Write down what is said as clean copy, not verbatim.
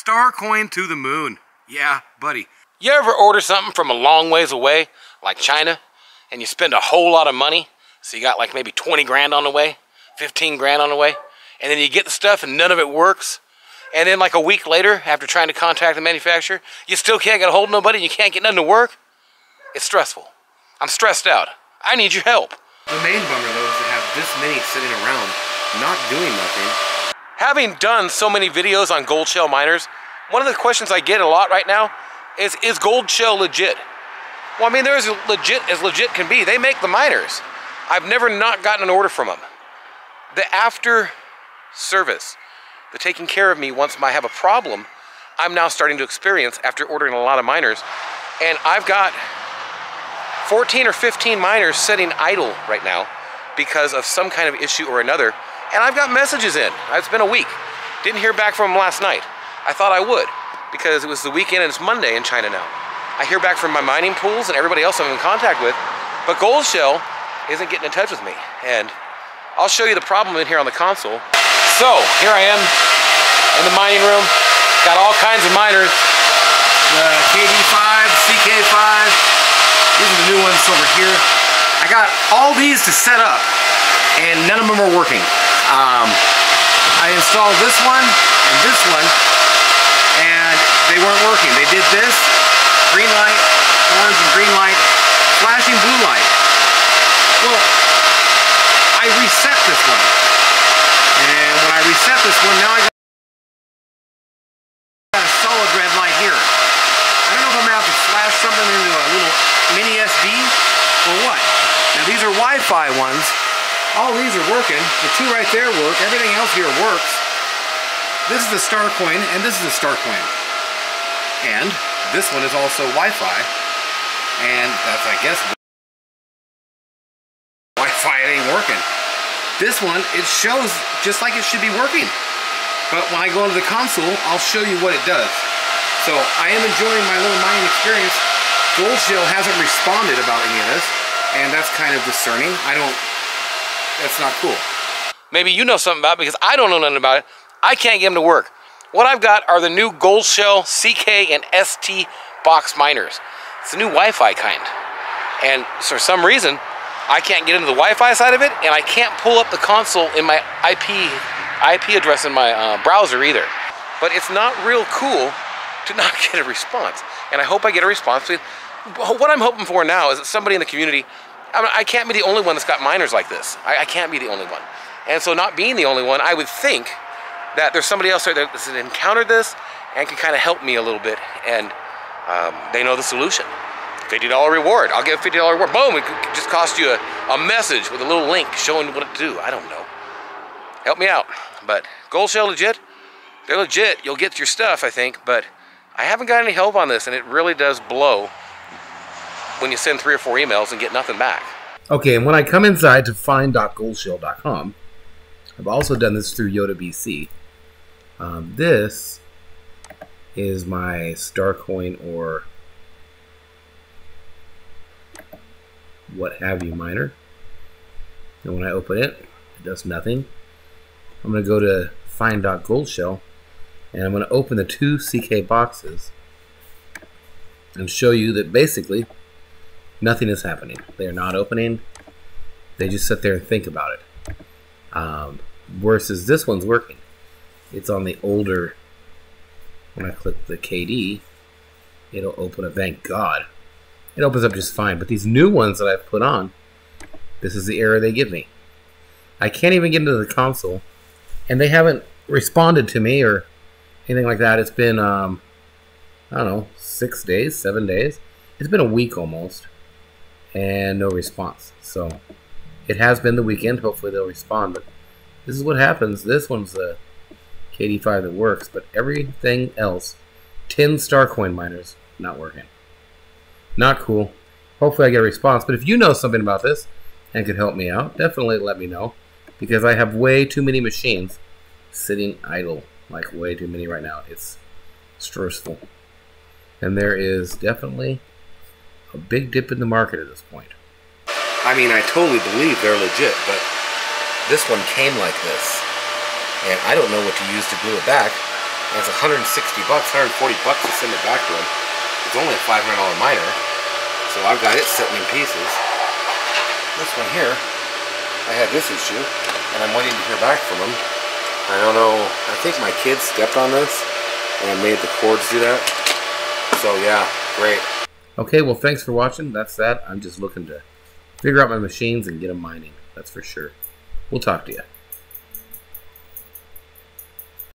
Star coin to the moon. Yeah, buddy. You ever order something from a long ways away, like China, and you spend a whole lot of money? So you got like maybe 20 grand on the way, 15 grand on the way, and then you get the stuff and none of it works. And then like a week later, after trying to contact the manufacturer, you still can't get a hold of nobody and you can't get nothing to work? It's stressful. I'm stressed out. I need your help. The main bummer though is to have this many sitting around, not doing nothing. Having done so many videos on Goldshell miners, one of the questions I get a lot right now is Goldshell legit? Well, I mean, they're as legit can be. They make the miners. I've never not gotten an order from them. The after service, the taking care of me once I have a problem, I'm now starting to experience after ordering a lot of miners. And I've got 14 or 15 miners sitting idle right now because of some kind of issue or another. And I've got messages in. It's been a week. Didn't hear back from them last night. I thought I would because it was the weekend and it's Monday in China now. I hear back from my mining pools and everybody else I'm in contact with, but Goldshell isn't getting in touch with me. And I'll show you the problem in here on the console. So here I am in the mining room. Got all kinds of miners. The KD5, CK5. These are the new ones over here. I got all these to set up and none of them are working. I installed this one and this one and they weren't working. They did this, green light, orange and green light, flashing blue light. Well, I reset this one. And when I reset this one, now I got a solid red light here. I don't know if I'm gonna have to flash something into a little mini SD or what. Now these are Wi-Fi ones. All these are working. The two right there work. Everything else here works. This is the star coin and this is the star coin. And this one is also Wi-Fi. And that's, I guess, Wi-Fi ain't working. This one, it shows just like it should be working. But when I go into the console, I'll show you what it does. So I am enjoying my little mining experience. Goldshell hasn't responded about any of this, and that's kind of discerning. That's not cool. Maybe you know something about it because I don't know nothing about it. I can't get them to work. What I've got are the new Goldshell CK and STBOX miners. It's the new Wi-Fi kind. And for some reason, I can't get into the Wi-Fi side of it, and I can't pull up the console in my IP address in my browser either. But it's not real cool to not get a response. And I hope I get a response. What I'm hoping for now is that somebody in the community, I can't be the only one that's got miners like this. I can't be the only one. And so not being the only one, I would think that there's somebody else there that's encountered this and can kind of help me a little bit. And they know the solution. $50 reward. I'll give a $50 reward. Boom, it could just cost you a message with a little link showing what to do. I don't know. Help me out. But Goldshell legit? They're legit. You'll get your stuff, I think, but I haven't got any help on this, and it really does blow when you send 3 or 4 emails and get nothing back. Okay, and when I come inside to find.goldshell.com, I've also done this through Yoda BC. This is my Starcoin or what have you miner. And when I open it, it does nothing. I'm going to go to find.goldshell and I'm going to open the 2 CK boxes and show you that basically nothing is happening. They're not opening. They just sit there and think about it. Versus this one's working. It's on the older, when I click the KD, it'll open up, thank God. It opens up just fine. But these new ones that I've put on, this is the error they give me. I can't even get into the console, and they haven't responded to me or anything like that. It's been, I don't know, 6 days, 7 days. It's been a week almost, and no response. So it has been the weekend. Hopefully they'll respond. But this is what happens. This one's the KD5 that works, but everything else, 10 Starcoin miners, not working. Not cool. Hopefully I get a response. But if you know something about this and could help me out, definitely let me know. Because I have way too many machines sitting idle. Like way too many right now. It's stressful. And there is definitely a big dip in the market at this point. I mean, I totally believe they're legit, but this one came like this. And I don't know what to use to glue it back. And it's $160, $140 to send it back to him. It's only a $500 miner. So I've got it sitting in pieces. This one here, I had this issue, and I'm waiting to hear back from him. I don't know, I think my kids stepped on this, and I made the cords do that. So yeah, great. Okay, well thanks for watching. That's that. I'm just looking to figure out my machines and get them mining. That's for sure. We'll talk to you.